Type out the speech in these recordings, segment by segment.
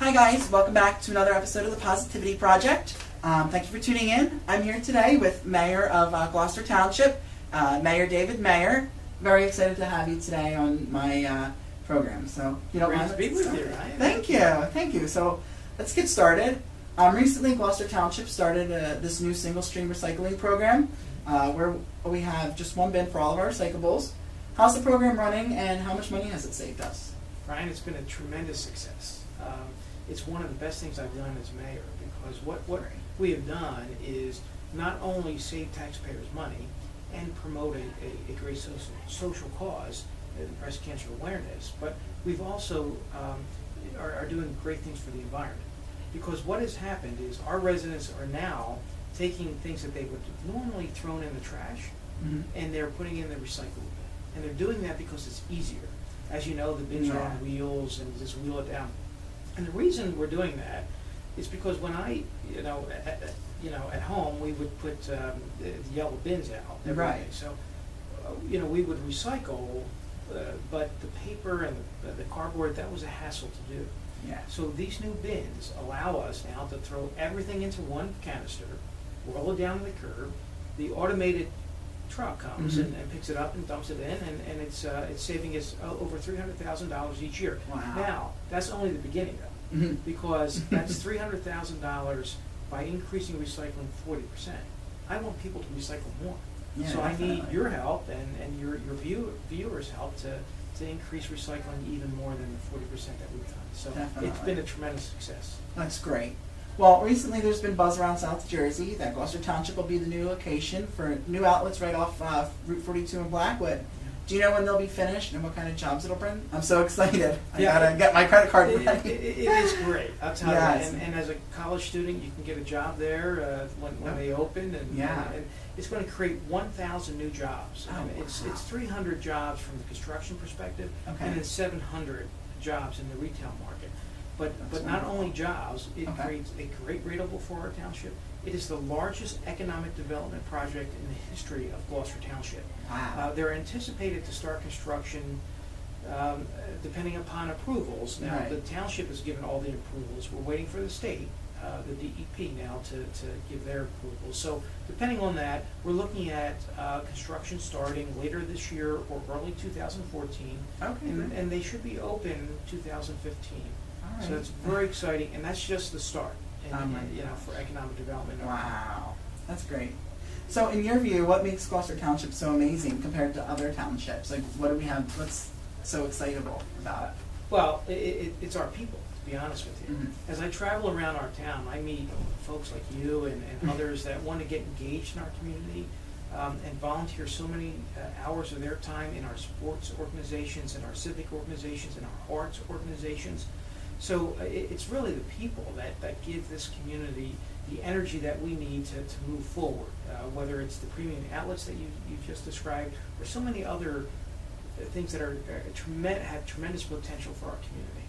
Hi guys, welcome back to another episode of the Positivity Project. Thank you for tuning in. I'm here today with Mayor of Gloucester Township, Mayor David Mayer. Very excited to have you today on my program. So, if you don't mind, let's be with you, right? Thank you. So, let's get started. Recently, Gloucester Township started this new single-stream recycling program where we have just one bin for all of our recyclables. How's the program running, and how much money has it saved us? Ryan, it's been a tremendous success. It's one of the best things I've done as mayor, because what we have done is not only save taxpayers money and promote a great social cause, breast cancer awareness, but we've also are doing great things for the environment. Because what has happened is our residents are now taking things that they would have normally thrown in the trash, and they're putting in the recyclable bin. And they're doing that because it's easier. As you know, the bins are on wheels, and you just wheel it down. And the reason we're doing that is because when I, at home, we would put the yellow bins out every day. So, we would recycle, but the paper and the cardboard, that was a hassle to do. Yeah. So these new bins allow us now to throw everything into one canister, roll it down to the curb. The automated truck comes and picks it up and dumps it in, and it's saving us over $300,000 each year. Wow. Now, that's only the beginning, though, because that's $300,000 by increasing recycling 40%. I want people to recycle more. Yeah, so definitely. I need your help and your viewers' help to increase recycling even more than the 40% that we've done. So Definitely. It's been a tremendous success. That's great. Well, recently there's been buzz around South Jersey that Gloucester Township will be the new location for new outlets right off Route 42 in Blackwood. Do you know when they'll be finished and what kind of jobs it'll bring? I'm so excited. I gotta get my credit card ready. It is great, I'll tell Yes. you. And as a college student, you can get a job there when they open. And it's going to create 1,000 new jobs. Oh, It's 300 jobs from the construction perspective, Okay. and then 700 jobs in the retail market. But That's not wonderful. only jobs, it Okay. creates a great rateable for our township. It is the largest economic development project in the history of Gloucester Township. Wow. They're anticipated to start construction depending upon approvals. Now, Right. the township has given all the approvals. We're waiting for the state, the DEP now, to give their approval. So depending on that, we're looking at construction starting later this year or early 2014. Okay. And they should be open 2015. All So right. it's very exciting, and that's just the start. Oh my For economic development. Wow. That's great. So in your view, what makes Gloucester Township so amazing compared to other townships? Like, what do we have, what's so excitable about it? Well, it's our people, to be honest with you. Mhm. As I travel around our town, I meet folks like you and others that want to get engaged in our community and volunteer so many hours of their time in our sports organizations, in our civic organizations, in our arts organizations. So it's really the people that give this community the energy that we need to move forward, whether it's the premium outlets that you just described or so many other things that have tremendous potential for our community.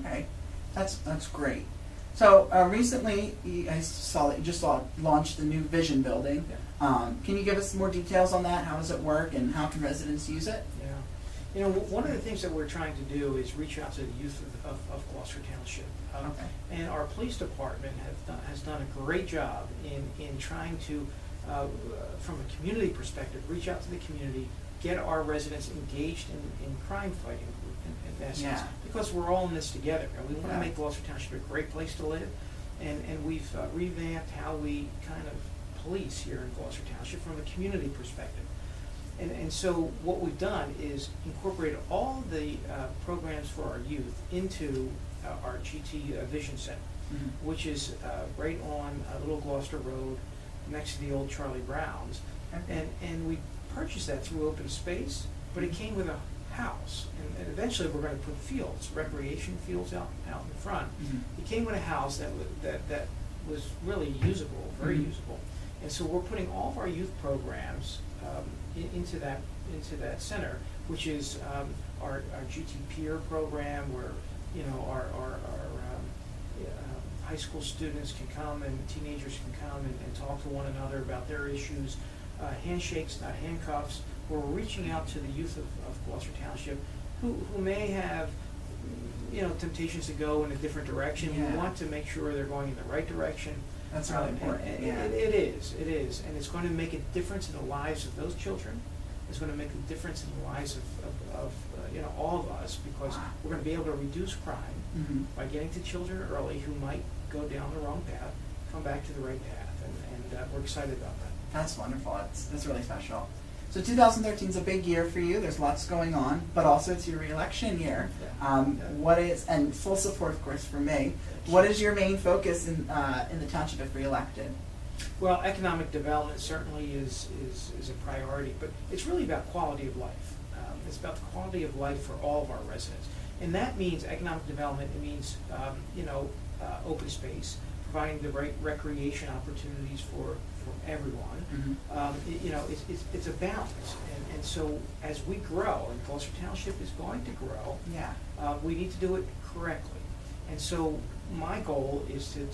Okay. That's great. So recently, I saw that you just launched the new Vision Building. Yeah. Can you give us more details on that? How does it work, and how can residents use it? Yeah. One of the things that we're trying to do is reach out to the youth of Gloucester Township. Okay. And our police department has done a great job in trying to, from a community perspective, reach out to the community, get our residents engaged in crime fighting in essence, because we're all in this together. And we want to make Gloucester Township a great place to live, and we've revamped how we kind of police here in Gloucester Township from a community perspective. And so what we've done is incorporated all the programs for our youth into our GT Vision Center, which is right on Little Gloucester Road next to the old Charlie Brown's. Okay. And we purchased that through open space, but it came with a house. And eventually we're going to put fields, recreation fields out in front. It came with a house that was really usable, very usable. And so we're putting all of our youth programs into that center, which is our GT Peer program, where our high school students can come and teenagers can come and talk to one another about their issues. Handshakes, not handcuffs, where we're reaching out to the youth of Gloucester Township who may have temptations to go in a different direction. Yeah. We want to make sure they're going in the right direction. That's really important. Yeah. It is, and it's going to make a difference in the lives of those children. It's going to make a difference in the lives of all of us, because we're going to be able to reduce crime Mm-hmm. by getting to children early who might go down the wrong path, come back to the right path, and we're excited about that. That's wonderful. That's really special. So 2013 is a big year for you. There's lots going on, but also it's your re-election year. Yeah. What is, and full support, of course, for me. What is your main focus in the township if re-elected? Well, economic development certainly is a priority, but it's really about quality of life. It's about the quality of life for all of our residents. And that means economic development. It means, open space, providing the right recreation opportunities for everyone. Mm-hmm. It's a balance. And so as we grow, and Gloucester Township is going to grow, Yeah. we need to do it correctly. And so my goal is to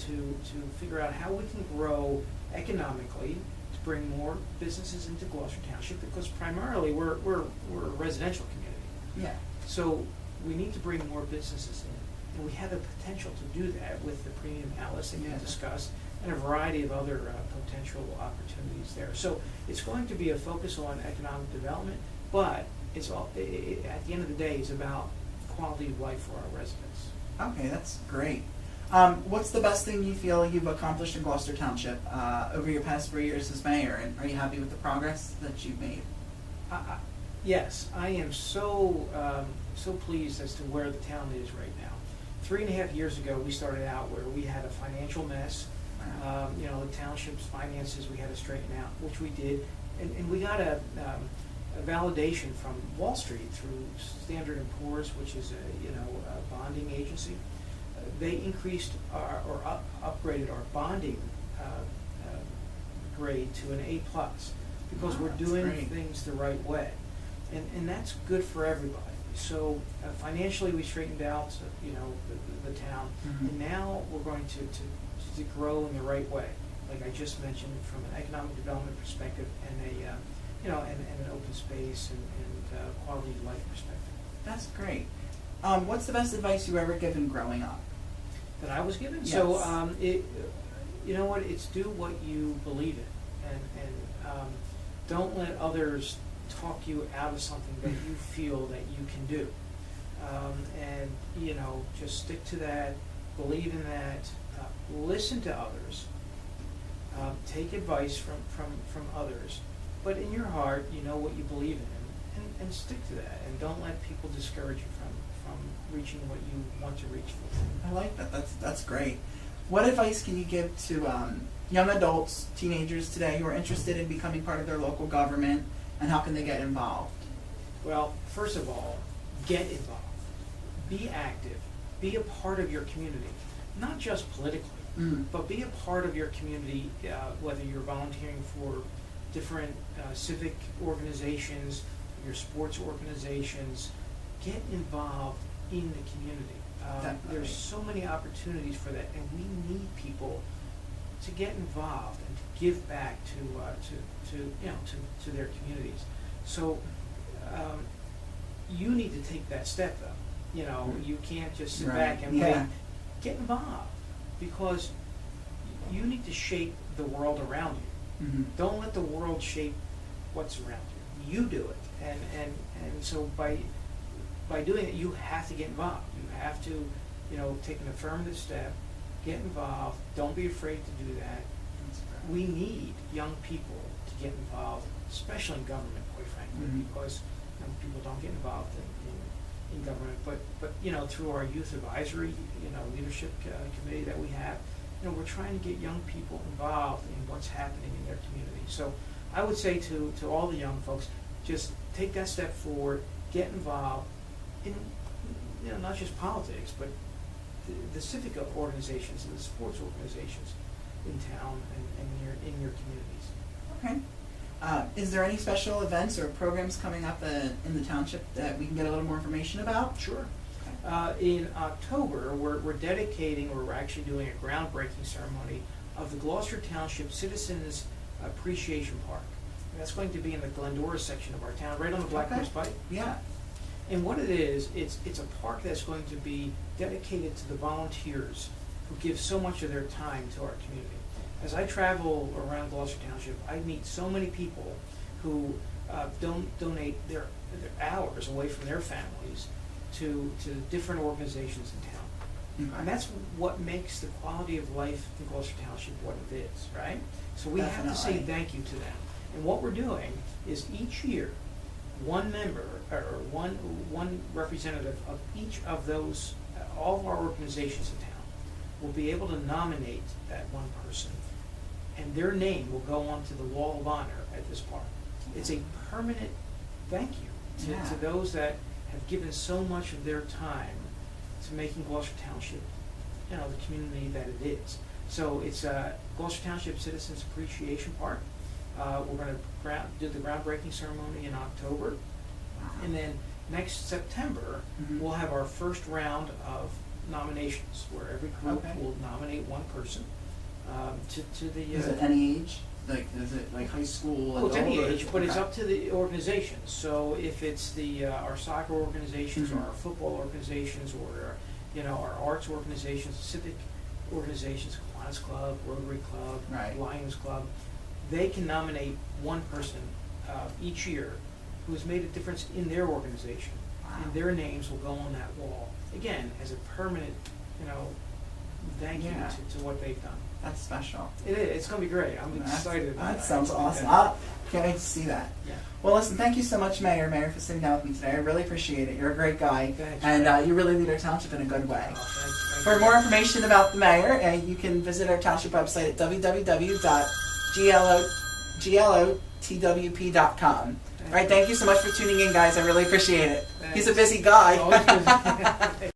figure out how we can grow economically to bring more businesses into Gloucester Township, because primarily we're a residential community. Yeah. So we need to bring more businesses in, and we have the potential to do that with the premium outlets that you Yeah. discussed, and a variety of other potential opportunities there. So it's going to be a focus on economic development, but it's all, at the end of the day, it's about quality of life for our residents. Okay, that's great. What's the best thing you feel you've accomplished in Gloucester Township over your past 4 years as mayor, and are you happy with the progress that you've made? Yes, I am so pleased as to where the town is right now. 3.5 years ago, we started out where we had a financial mess. Wow. The township's finances we had to straighten out, which we did, and we got a validation from Wall Street through Standard & Poor's, which is a bonding agency. They increased upgraded our bonding grade to an A+, because we're doing great. things the right way, and that's good for everybody. So financially, we straightened out the town, Mhm. and now we're going to grow in the right way, like I just mentioned, from an economic development perspective and and an open space and quality of life perspective. That's great. What's the best advice you ever given growing up? That I was given. Yes. So you know what? It's do what you believe in, and don't let others talk you out of something that you feel that you can do. And just stick to that. Believe in that. Listen to others. Take advice from others. But in your heart, you know what you believe in, and stick to that. And don't let people discourage you from reaching what you want to reach for. I like that. That's great. What advice can you give to young adults, teenagers today who are interested in becoming part of their local government, and how can they get involved? Well, first of all, get involved. Be active. Be a part of your community, not just politically, but be a part of your community, whether you're volunteering for different civic organizations, your sports organizations. Get involved in the community. There's so many opportunities for that, and we need people to get involved and to give back to their communities. So you need to take that step, though. You can't just sit back and wait. Get involved, because you need to shape the world around you. Mm-hmm. Don't let the world shape what's around you. You do it, and so by doing it, you have to get involved. You have to, take an affirmative step, get involved. Don't be afraid to do that. We need young people to get involved, especially in government, quite frankly, because young people don't get involved in government. But through our youth advisory, leadership committee that we have, we're trying to get young people involved in what's happening in their community. So I would say to all the young folks, just take that step forward, get involved in, not just politics, but the civic organizations and the sports organizations in town and in your communities. Okay. Is there any special events or programs coming up in the township that we can get a little more information about? Sure. In October, we're actually doing a groundbreaking ceremony of the Gloucester Township Citizens Appreciation Park. And that's going to be in the Glendora section of our town, right on the Black Horse Pike. Yeah. And what it is, it's a park that's going to be dedicated to the volunteers who give so much of their time to our community. As I travel around Gloucester Township, I meet so many people who donate their hours away from their families to different organizations in town. Okay. And that's what makes the quality of life in Gloucester Township what it is, right? So we have to say Definitely. thank you to them. And what we're doing is each year, one member or one representative of each of those, all of our organizations in town, will be able to nominate that one person, and their name will go onto the Wall of Honor at this park. It's a permanent thank you Yeah. to those that have given so much of their time to making Gloucester Township, the community that it is. So it's Gloucester Township Citizens Appreciation Park. We're going to do the groundbreaking ceremony in October, and then next September we'll have our first round of nominations, where every group will nominate one person to the. Is it any age? Like, is it like high school? Oh, it's any adult, or- age, but it's okay. up to the organizations. So if it's the our soccer organizations, or our football organizations, or our arts organizations, civic organizations, Kiwanis Club, Rotary Club, Right. Lions Club, they can nominate one person each year who has made a difference in their organization, and their names will go on that wall again as a permanent, thank you to what they've done. That's special. It is. It's going to be great. I'm excited about That sounds awesome. Can't wait to see that. Yeah. Well, listen, thank you so much, Mayor, for sitting down with me today. I really appreciate it. You're a great guy, Thanks, and you really lead our township in a good way. Oh, thanks For more information about the mayor, you can visit our township website at www.glotwp.com. All right, thank you so much for tuning in, guys. I really appreciate it. Thanks. He's a busy guy. Always busy.